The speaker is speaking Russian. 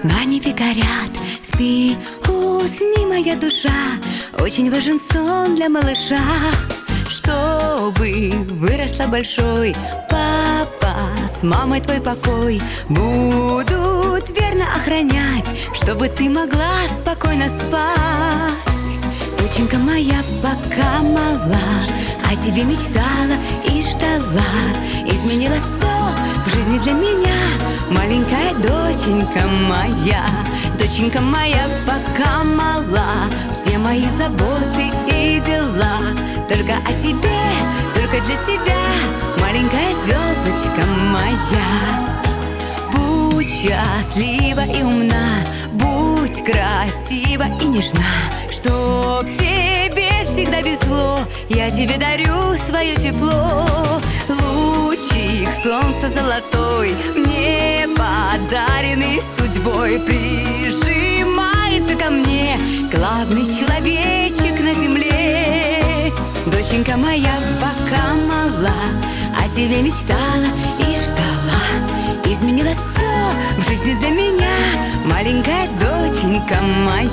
На небе горят, спи, усни, моя душа. Очень важен сон для малыша. Чтобы выросла большой, папа с мамой твой покой будут верно охранять, чтобы ты могла спокойно спать. Доченька моя пока мала, о тебе мечтала и ждала. Изменила все в жизни для меня, маленькая доченька моя. Доченька моя пока мала, все мои заботы и дела только о тебе, только для тебя, маленькая звездочка моя. Будь счастлива и умна, будь красива и нежна, чтоб тебе всегда везло, я тебе дарю свое тепло. Лучик солнца золотой, мне подаренный судьбой, прижимается ко мне главный человечек на земле. Доченька моя пока мала, о тебе мечтала и ждала. Изменила все в жизни для меня, маленькая доченька моя.